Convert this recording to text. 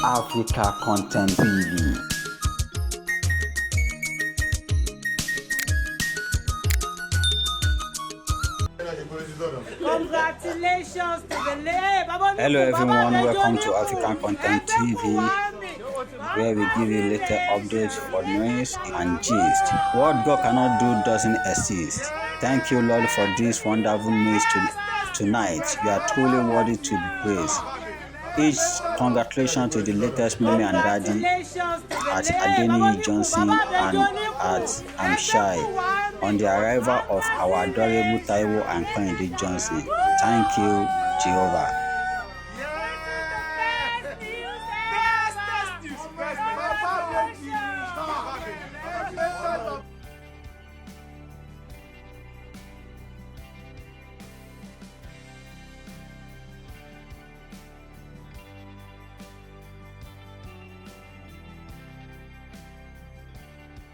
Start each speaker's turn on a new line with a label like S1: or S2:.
S1: Africa Content TV.
S2: Congratulations to the
S1: Hello everyone, welcome to African Content TV, where we give you little updates for news and gist. What God cannot do doesn't exist. Thank you, Lord, for this wonderful news tonight. You are truly worthy to be praised. Each congratulations to the latest mommy and daddy at Adeni Johnson and at Shai on the arrival of our adorable Taiwo and Kehinde Johnson. Thank you, Jehovah.